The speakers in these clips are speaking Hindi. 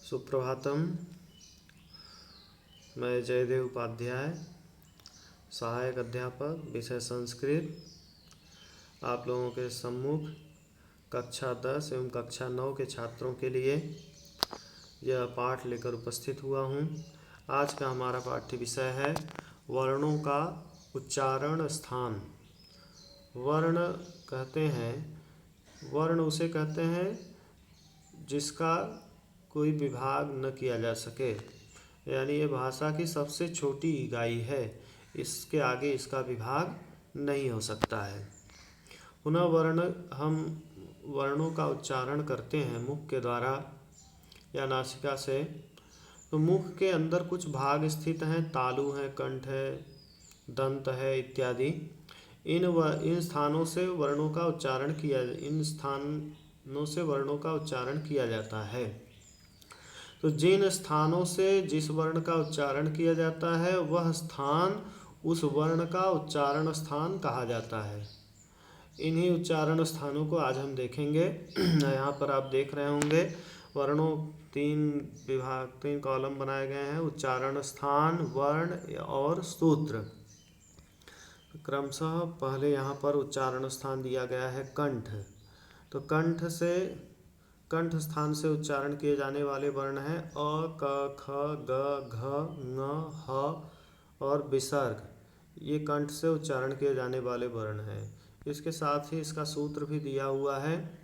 सुप्रभातम। मैं जयदेव उपाध्याय, सहायक अध्यापक, विषय संस्कृत। आप लोगों के सम्मुख कक्षा 10 एवं कक्षा 9 के छात्रों के लिए यह पाठ लेकर उपस्थित हुआ हूँ। आज का हमारा पाठ्य विषय है वर्णों का उच्चारण स्थान। वर्ण कहते हैं, वर्ण उसे कहते हैं जिसका कोई विभाग न किया जा सके, यानी ये भाषा की सबसे छोटी इकाई है। इसके आगे इसका विभाग नहीं हो सकता है। पुनः हम वर्णों का उच्चारण करते हैं मुख के द्वारा या नासिका से। तो मुख के अंदर कुछ भाग स्थित हैं, तालु है, कंठ है, दंत है इत्यादि। इन स्थानों से वर्णों का उच्चारण किया जाता है। तो जिन स्थानों से जिस वर्ण का उच्चारण किया जाता है वह स्थान उस वर्ण का उच्चारण स्थान कहा जाता है। इन्हीं उच्चारण स्थानों को आज हम देखेंगे। यहाँ पर आप देख रहे होंगे वर्णों तीन कॉलम बनाए गए हैं: उच्चारण स्थान, वर्ण और सूत्र। क्रमशः पहले यहाँ पर उच्चारण स्थान दिया गया है कंठ। तो कंठ स्थान से उच्चारण किए जाने वाले वर्ण हैं अ, क, ख, ग, घ, ङ, ह और विसर्ग। ये कंठ से उच्चारण किए जाने वाले वर्ण हैं। इसके साथ ही इसका सूत्र भी दिया हुआ है।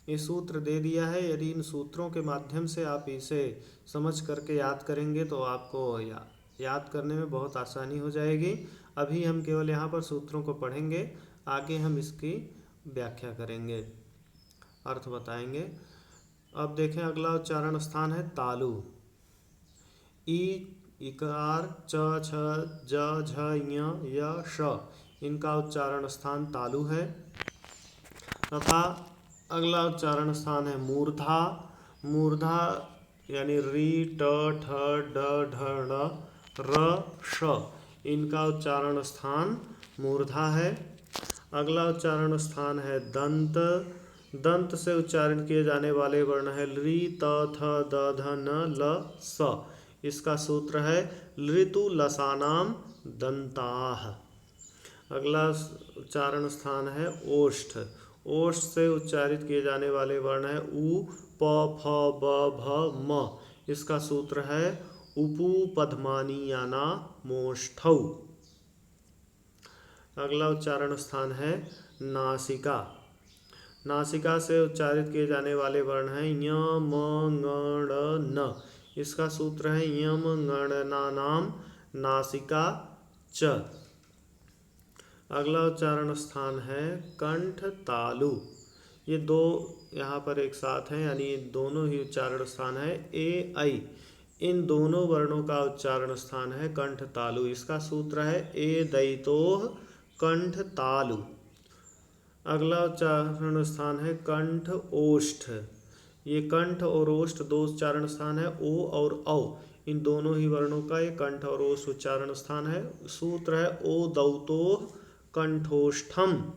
ये सूत्र दे दिया है। यदि इन सूत्रों के माध्यम से आप इसे समझ करके याद करेंगे तो आपको याद करने में बहुत आसानी हो जाएगी। अभी हम केवल यहाँ पर सूत्रों को पढ़ेंगे, आगे हम इसकी व्याख्या करेंगे, अर्थ बताएंगे। अब देखें, अगला उच्चारण स्थान है तालु। ई, इकार, च, छ, ज, झ, ञ, य, श, इनका उच्चारण स्थान तालु है। तथा अगला उच्चारण स्थान है मूर्धा। मूर्धा यानी री, ट, ठ, ड, ढ, ण, र, श, इनका उच्चारण स्थान मूर्धा है। अगला उच्चारण स्थान है दंत। दंत से उच्चारण किए जाने वाले वर्ण है ली, त, थ, द, ध, न, ल, स। इसका सूत्र है लृतु लसानाम दंताः। अगला उच्चारण स्थान है ओष्ठ। ओष्ठ से उच्चारित किए जाने वाले वर्ण है उ, प, फ, ब, भ, म। इसका सूत्र है उपू पद्मानीयाना मोष्ठौ। अगला उच्चारण स्थान है नासिका। नासिका से उच्चारित किए जाने वाले वर्ण हैं य, म, ङ, न। इसका सूत्र है यम गणनानाम नासिका च। अगला उच्चारण स्थान है कंठ तालु। ये दो यहाँ पर एक साथ हैं, यानी दोनों ही उच्चारण स्थान है ए, ऐ। इन दोनों वर्णों का उच्चारण स्थान है कंठ तालु। इसका सूत्र है ए दैतोः कंठ तालु। अगला उच्चारण स्थान है कंठ ओष्ठ। ये कंठ और ओष्ठ दो उच्चारण स्थान है ओ और औ। इन दोनों ही वर्णों का ये कंठ और ओष्ठ उच्चारण स्थान है। सूत्र है ओ दौतोः कंठोष्ठम,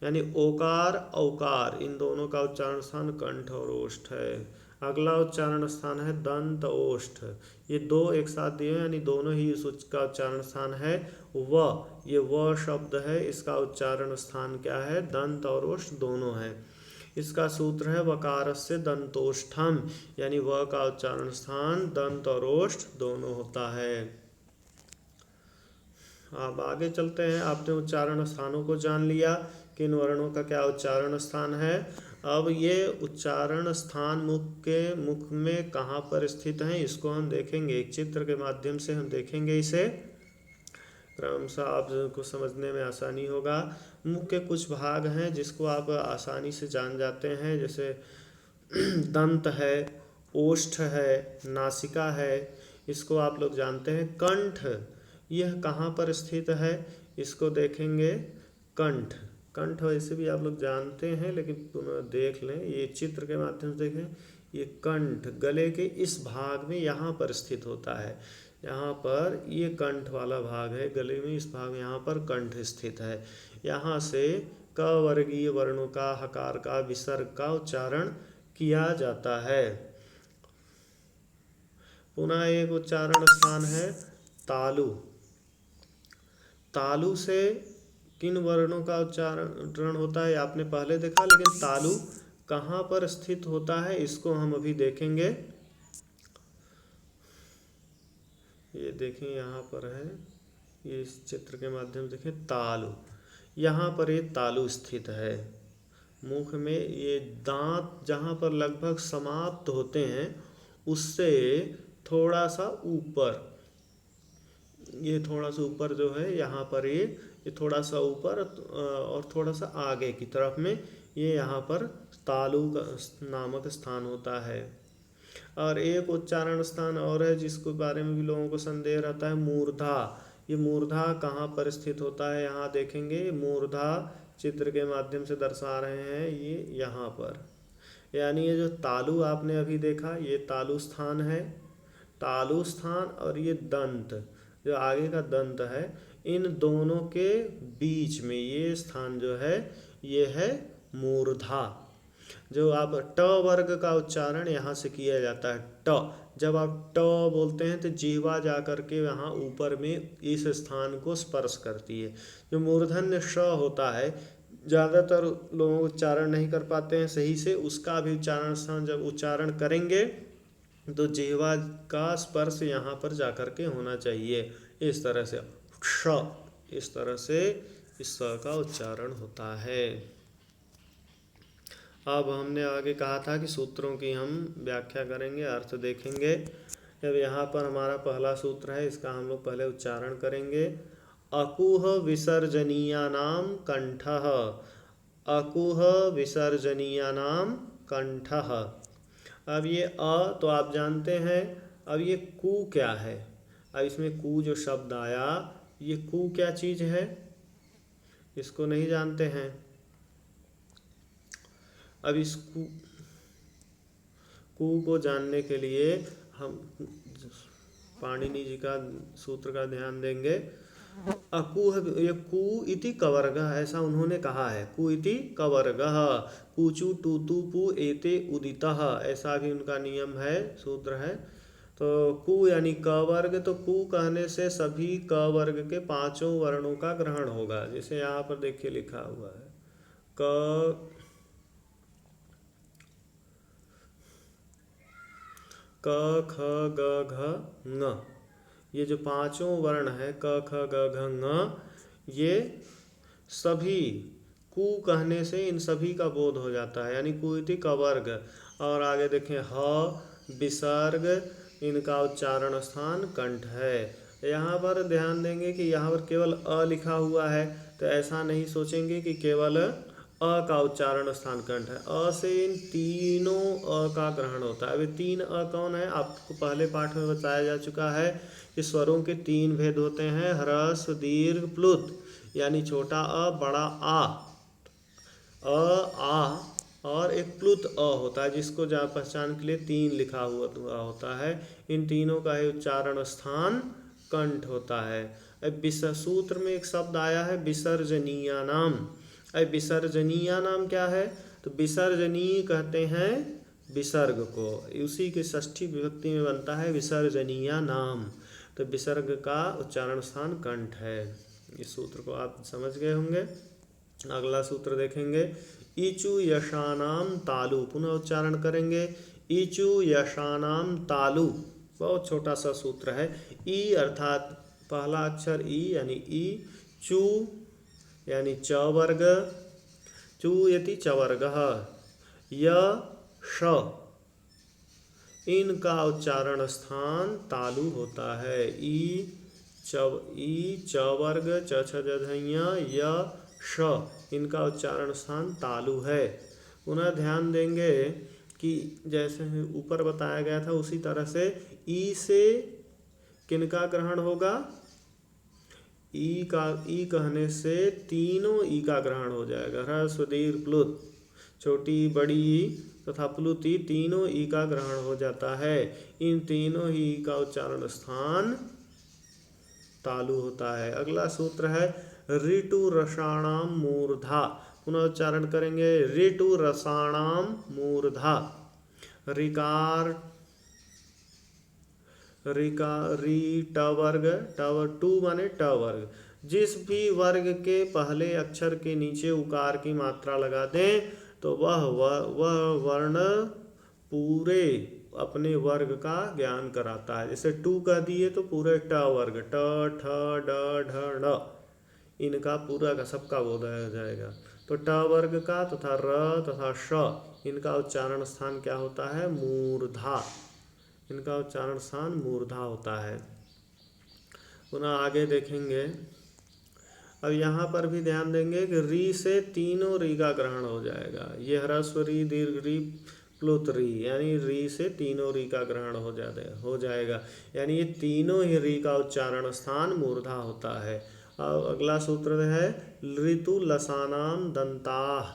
यानी ओकार औकार, इन दोनों का उच्चारण स्थान कंठ और ओष्ठ है। अगला उच्चारण स्थान है दंत ओष्ठ। ये दो एक साथ दिए, यानी दोनों ही का उच्चारण स्थान है व। ये व शब्द है, इसका उच्चारण स्थान क्या है? दंत और ओष्ठ दोनों है। इसका सूत्र है वकारस्य दंतोष्ठम, यानी व का उच्चारण स्थान दंत और ओष्ठ दोनों होता है। अब आगे चलते हैं। आपने उच्चारण स्थानों को जान लिया, किन वर्णों का क्या उच्चारण स्थान है। अब ये उच्चारण स्थान मुख में कहाँ पर स्थित हैं, इसको हम देखेंगे। एक चित्र के माध्यम से हम देखेंगे इसे। क्रमशः आपको समझने में आसानी होगा। मुख के कुछ भाग हैं जिसको आप आसानी से जान जाते हैं, जैसे दंत है, ओष्ठ है, नासिका है, इसको आप लोग जानते हैं। कंठ, यह कहाँ पर स्थित है, इसको देखेंगे। कंठ वैसे भी आप लोग जानते हैं, लेकिन पुनः देख लें, ये चित्र के माध्यम से देखें। ये कंठ गले के इस भाग में यहाँ पर स्थित होता है। यहाँ पर ये कंठ वाला भाग है, गले में इस भाग में यहाँ पर कंठ स्थित है। यहाँ से क वर्गीय वर्णों का, हकार का, विसर्ग का उच्चारण किया जाता है। पुनः एक उच्चारण स्थान है तालु। तालु से किन वर्णों का उच्चारण होता है आपने पहले देखा, लेकिन तालु कहाँ पर स्थित होता है इसको हम अभी देखेंगे। ये देखें यहाँ पर है, ये इस चित्र के माध्यम से देखें तालु, यहाँ पर ये तालु स्थित है। मुख में ये दांत जहाँ पर लगभग समाप्त होते हैं उससे थोड़ा सा ऊपर, ये थोड़ा सा ऊपर जो है यहाँ पर ये थोड़ा सा ऊपर और थोड़ा सा आगे की तरफ में ये यहाँ पर तालु नामक स्थान होता है। और एक उच्चारण स्थान और है जिसके बारे में भी लोगों को संदेह रहता है, मूर्धा। ये मूर्धा कहाँ पर स्थित होता है यहाँ देखेंगे। मूर्धा चित्र के माध्यम से दर्शा रहे हैं ये यहाँ पर, यानी ये जो तालु आपने अभी देखा ये तालु स्थान है। तालु स्थान और ये दंत जो आगे का दंत है, इन दोनों के बीच में ये स्थान जो है ये है मूर्धा। जो आप ट वर्ग का उच्चारण यहाँ से किया जाता है। ट जब आप ट बोलते हैं तो जीवा जा करके यहाँ ऊपर में इस स्थान को स्पर्श करती है। जो मूर्धन्य श होता है ज़्यादातर लोग उच्चारण नहीं कर पाते हैं सही से, उसका भी उच्चारण स्थान जब उच्चारण करेंगे तो जिह्वा का स्पर्श यहाँ पर जाकर के होना चाहिए। इस तरह से श, इस तरह से इस स का उच्चारण होता है। अब हमने आगे कहा था कि सूत्रों की हम व्याख्या करेंगे, अर्थ देखेंगे। जब यहाँ पर हमारा पहला सूत्र है इसका हम लोग पहले उच्चारण करेंगे। अकुह विसर्जनीयानां कंठः। अकुह विसर्जनीयानां कंठः। अब ये अ तो आप जानते हैं। अब ये कु क्या है? अब इसमें कु जो शब्द आया, ये कु क्या चीज़ है इसको नहीं जानते हैं। अब इस कु को जानने के लिए हम पाणिनि जी का सूत्र का ध्यान देंगे। अकुह, ये कु इति कवर्गः, ऐसा उन्होंने कहा है। कु इति कवर्गः, कुचु टूतु पु एते उदितः, ऐसा भी उनका नियम है, सूत्र है। तो कु यानी क वर्ग, तो कु कहने से सभी क वर्ग के पांचों वर्णों का ग्रहण होगा। जैसे यहाँ पर देखिए लिखा हुआ है क ख ग घ ङ, ये जो पांचों वर्ण है क ख ग घ ङ, ये सभी कु कहने से इन सभी का बोध हो जाता है, यानी कु इति कवर्ग। और आगे देखें ह विसर्ग, इनका उच्चारण स्थान कंठ है। यहाँ पर ध्यान देंगे कि यहाँ पर केवल अ लिखा हुआ है, तो ऐसा नहीं सोचेंगे कि केवल अ का उच्चारण स्थान कंठ है। अ से इन तीनों अ का ग्रहण होता है। अभी तीन अ कौन है आपको पहले पाठ में बताया जा चुका है कि स्वरों के तीन भेद होते हैं, ह्रस्व दीर्घ प्लुत, यानी छोटा अ बड़ा आ, आ और एक प्लुत अ होता है जिसको पहचान के लिए तीन लिखा हुआ होता है। इन तीनों का ही उच्चारण स्थान कंठ होता है। अब सूत्र में एक शब्द आया है विसर्जनीयानाम। अब विसर्जनीयानाम क्या है? तो विसर्जनीय कहते हैं विसर्ग को, उसी के षष्ठी विभक्ति में बनता है विसर्जनीयानाम। तो विसर्ग का उच्चारण स्थान कंठ है। इस सूत्र को आप समझ गए होंगे। अगला सूत्र देखेंगे, ईचु यशानाम तालु। पुनः उच्चारण करेंगे, ईचु यशानाम तालु। बहुत छोटा सा सूत्र है। ई अर्थात पहला अक्षर ई यानी ई, चु यानी च वर्ग, चु यति चवर्गः, य श, इनका उच्चारण स्थान तालु होता है। ई च वर्ग, च छ ज झ य श, इनका उच्चारण स्थान तालु है। पुनः ध्यान देंगे कि जैसे ऊपर बताया गया था उसी तरह से ई से किनका ग्रहण होगा? ई कहने से तीनों ई का ग्रहण हो जाएगा। ह्रस्व दीर्घ प्लुत, छोटी बड़ी ई तथा प्लुत ई, तीनों ई का ग्रहण हो जाता है। इन तीनों ही ई का उच्चारण स्थान तालु होता है। अगला सूत्र है ऋटु रसाणाम मूर्धा। पुनः उच्चारण करेंगे, ऋटु रसाणाम मूर्धा। ऋकार री का री ट वर्ग, टू माने ट वर्ग। जिस भी वर्ग के पहले अक्षर के नीचे उकार की मात्रा लगा दें तो वह वर्ण पूरे अपने वर्ग का ज्ञान कराता है। जैसे टू कह दिए तो पूरे ट वर्ग, ट ठ ड ढ ण, इनका पूरा का सबका बोध हो जाएगा। तो ट वर्ग का तथा र तथा श, इनका उच्चारण स्थान क्या होता है? मूर्धा। इनका उच्चारण स्थान मूर्धा होता है। पुनः आगे देखेंगे। अब यहाँ पर भी ध्यान देंगे कि री से तीनों री का ग्रहण हो जाएगा। ये ह्रस्व री, दीर्घ री, प्लुत री, यानी री से तीनों री का ग्रहण हो जाएगा। यानी ये तीनों ही री का उच्चारण स्थान मूर्धा होता है। अब अगला सूत्र है ऋतु लसानाम दंताः।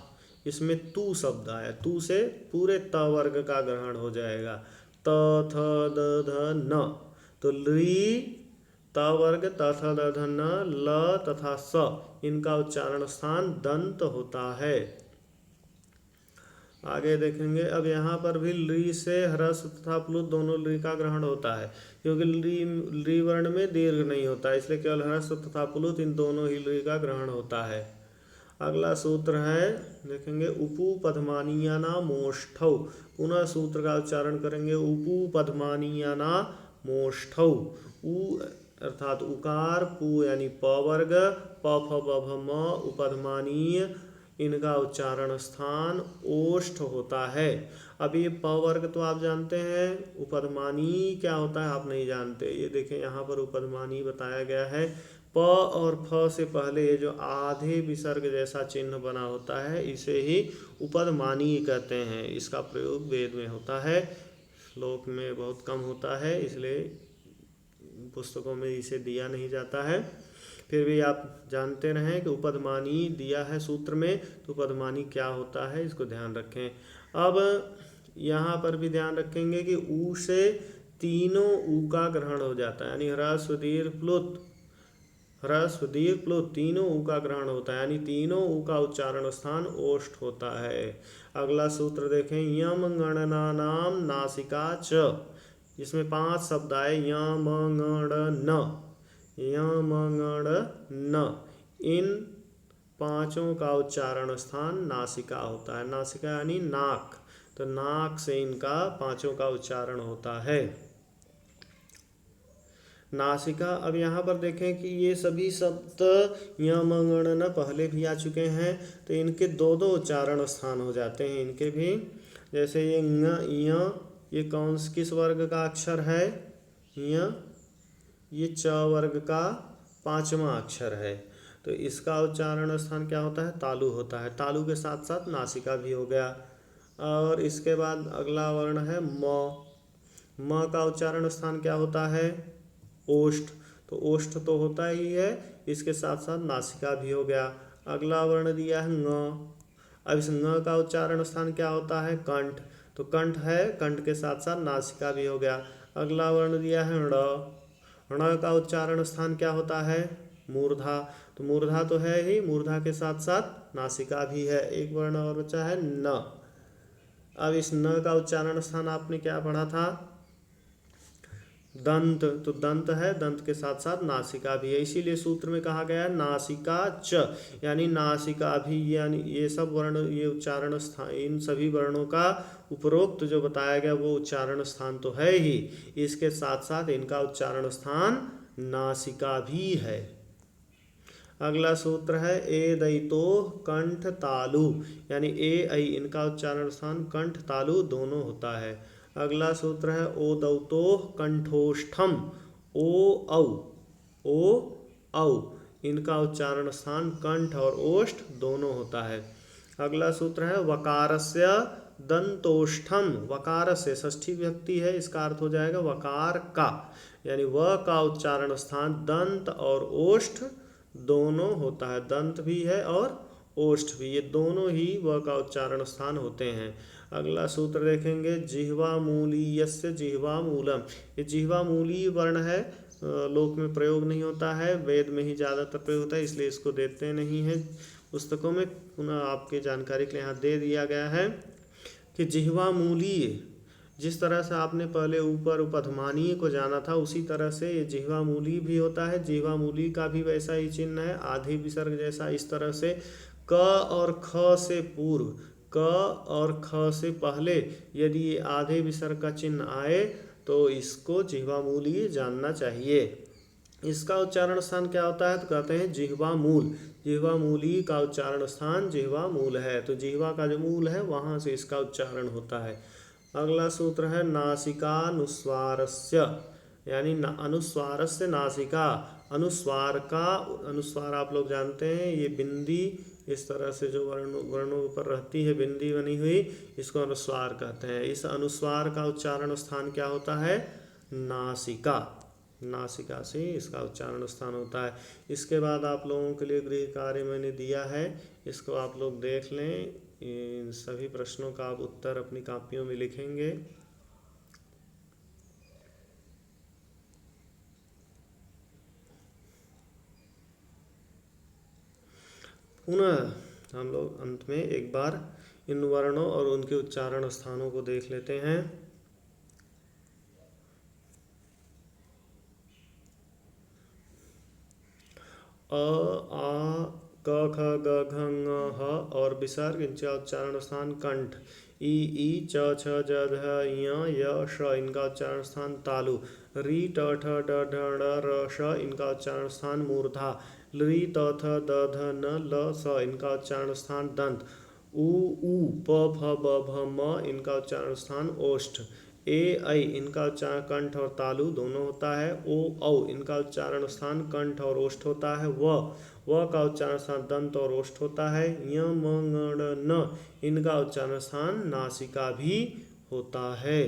इसमें तू शब्द आया, तू से पूरे त वर्ग का ग्रहण हो जाएगा। त थ द ध न, तो ली त वर्ग त थ द ध न, ल तथा स, इनका उच्चारण स्थान दंत होता है। आगे देखेंगे। अब यहाँ पर भी ली से ह्रस्व तथा प्लुत दोनों ली का ग्रहण होता है, क्योंकि ली वर्ण में दीर्घ नहीं होता, इसलिए केवल ह्रस्व तथा प्लुत इन दोनों ही ली का ग्रहण होता है। अगला सूत्र है देखेंगे उपू पद्मानीयाना मोष्ठौ। पुनः सूत्र का उच्चारण करेंगे उपू पद्मानीयाना मोष्ठौ। उ अर्थात उकार, पू यानी प वर्ग, प फ ब भ म, उपधमानीय, इनका उच्चारण स्थान ओष्ठ होता है। अब ये प वर्ग तो आप जानते हैं, उपधमानी क्या होता है आप नहीं जानते। ये देखें यहाँ पर उपधमानी बताया गया है। प और फ से पहले ये जो आधे विसर्ग जैसा चिन्ह बना होता है इसे ही उपधमानी कहते हैं। इसका प्रयोग वेद में होता है, श्लोक में बहुत कम होता है, इसलिए पुस्तकों में इसे दिया नहीं जाता है। फिर भी आप जानते रहें कि उपधमानी दिया है सूत्र में, तो उपधमानी क्या होता है इसको ध्यान रखें। अब यहाँ पर भी ध्यान रखेंगे कि ऊ से तीनों ऊ का ग्रहण हो जाता है, यानी ह्रस्व दीर्घ प्लुत, ह्रस्व दीर्घ प्लुत तीनों ऊ का ग्रहण होता है, यानी तीनों ऊ का उच्चारण स्थान ओष्ठ होता है। अगला सूत्र देखें यम गणनानाम नासिका च। इसमें 5 शब्द आए यम गण न, यम गण न, इन पांचों का उच्चारण स्थान नासिका होता है। नासिका यानी नाक, तो नाक से इनका पांचों का उच्चारण होता है, नासिका। अब यहाँ पर देखें कि ये सभी शब्द यम गण न पहले भी आ चुके हैं, तो इनके दो दो उच्चारण स्थान हो जाते हैं इनके भी। जैसे ये ङ य, ये किस वर्ग का अक्षर है? य, ये च वर्ग का 5वां अक्षर है, तो इसका उच्चारण स्थान क्या होता है? तालु होता है। तालु के साथ साथ नासिका भी हो गया। और इसके बाद अगला वर्ण है म। म का उच्चारण स्थान क्या होता है? ओष्ठ, तो ओष्ठ तो होता ही है, इसके साथ साथ नासिका भी हो गया। अगला वर्ण दिया है ङ। अब इस ङ का उच्चारण स्थान क्या होता है? कंठ, तो कंठ है, कंठ के साथ साथ नासिका भी हो गया। अगला वर्ण दिया है ण। ण का उच्चारण स्थान क्या होता है? मूर्धा, तो मूर्धा तो है ही, मूर्धा के साथ साथ नासिका भी है। एक वर्ण और बचा है न। अब इस न का उच्चारण स्थान आपने क्या पढ़ा था? दंत, तो दंत है, दंत के साथ साथ नासिका भी है, इसीलिए सूत्र में कहा गया है नासिका च, यानी नासिका भी, यानी ये सब वर्ण, ये उच्चारण स्थान, इन सभी वर्णों का उपरोक्त जो बताया गया वो उच्चारण स्थान तो है ही, इसके साथ साथ इनका उच्चारण स्थान नासिका भी है। अगला सूत्र है ए दैतो कंठ तालु, यानी ए ऐ इनका उच्चारण स्थान कंठ तालु दोनों होता है। अगला सूत्र है ओ दौतो कंठोष्ठम, ओ औ, ओ औ, इनका उच्चारण स्थान कंठ और ओष्ठ दोनों होता है। अगला सूत्र है वकारस्य दंतोष्ठम। वकार से षष्ठी विभक्ति है, इसका अर्थ हो जाएगा वकार का, यानी व का उच्चारण स्थान दंत और ओष्ठ दोनों होता है। दंत भी है और ओष्ठ भी, ये दोनों ही व का उच्चारण स्थान होते हैं। अगला सूत्र देखेंगे जिह्वा मूलीयस्य जिह्वा मूलम। ये जिह्वा मूली वर्ण है, लोक में प्रयोग नहीं होता है, वेद में ही ज़्यादातर प्रयोग होता है, इसलिए इसको देते नहीं हैं पुस्तकों में। पुनः आपकी जानकारी के लिए यहाँ दे दिया गया है कि जिह्वा मूलीय जिस तरह से आपने पहले ऊपर उपध्मानीय को जाना था, उसी तरह से ये जिह्वामूली भी होता है। जिह्वामूली का भी वैसा ही चिन्ह है, आधे विसर्ग जैसा। इस तरह से क और ख से पूर्व, क और ख से पहले यदि ये आधे विसर्ग का चिन्ह आए तो इसको जिह्वामूली जानना चाहिए। इसका उच्चारण स्थान क्या होता है? तो कहते हैं जिह्वा मूल। जिह्वा मूली का उच्चारण स्थान जिह्वा मूल है। तो जिह्वा का जो मूल है वहाँ से इसका उच्चारण होता है। अगला सूत्र है नासिकानुस्वारस्य, यानी अनुस्वारस्य नासिका। अनुस्वार का, अनुस्वार आप लोग जानते हैं, ये बिंदी इस तरह से जो वर्णों ऊपर रहती है बिंदी बनी हुई, इसको अनुस्वार कहते हैं। इस अनुस्वार का उच्चारण स्थान क्या होता है? नासिका। नासिका से इसका उच्चारण स्थान होता है। इसके बाद आप लोगों के लिए गृह कार्य मैंने दिया है, इसको आप लोग देख लें। इन सभी प्रश्नों का आप उत्तर अपनी कापियों में लिखेंगे। पुनः हम लोग अंत में एक बार इन वर्णों और उनके उच्चारण स्थानों को देख लेते हैं। अ, आ, क, ख, ग, घ, ङ, ह और विसर्ग, इनका उच्चारण स्थान कंठ। ई, च, छ, ज, ध, य, श, इनका उच्चारण स्थान तालु। री, ट, ठ, ड, ढ, ण, र, श, इनका उच्चारण स्थान मूर्धा। ली, त, थ, द, ध, न, ल, स, इनका उच्चारण स्थान दंत। उ, प, फ, ब, भ, म, इनका उच्चारण स्थान ओष्ठ। ए, ऐ, इनका उच्चारण कंठ और तालु दोनों होता है। ओ, औ, इनका उच्चारण स्थान कंठ और ओष्ठ होता है। व का उच्चारण स्थान दंत और ओष्ठ होता है। य, म, ङ, ण, न, इनका उच्चारण स्थान नासिका भी होता है।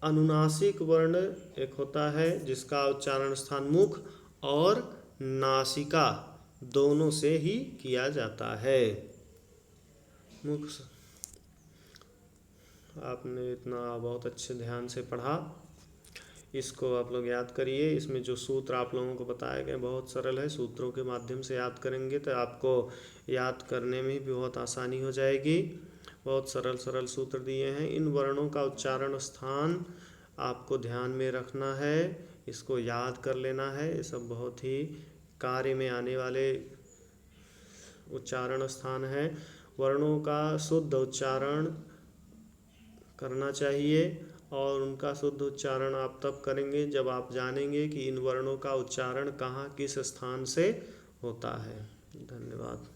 अनुनासिक वर्ण एक होता है जिसका उच्चारण स्थान मुख और नासिका दोनों से ही किया जाता है। मुख आपने इतना बहुत अच्छे ध्यान से पढ़ा, इसको आप लोग याद करिए। इसमें जो सूत्र आप लोगों को बताए गए बहुत सरल है, सूत्रों के माध्यम से याद करेंगे तो आपको याद करने में भी बहुत आसानी हो जाएगी। बहुत सरल सरल सूत्र दिए हैं। इन वर्णों का उच्चारण स्थान आपको ध्यान में रखना है, इसको याद कर लेना है। ये सब बहुत ही कार्य में आने वाले उच्चारण स्थान है। वर्णों का शुद्ध उच्चारण करना चाहिए और उनका शुद्ध उच्चारण आप तब करेंगे जब आप जानेंगे कि इन वर्णों का उच्चारण कहाँ किस स्थान से होता है। धन्यवाद।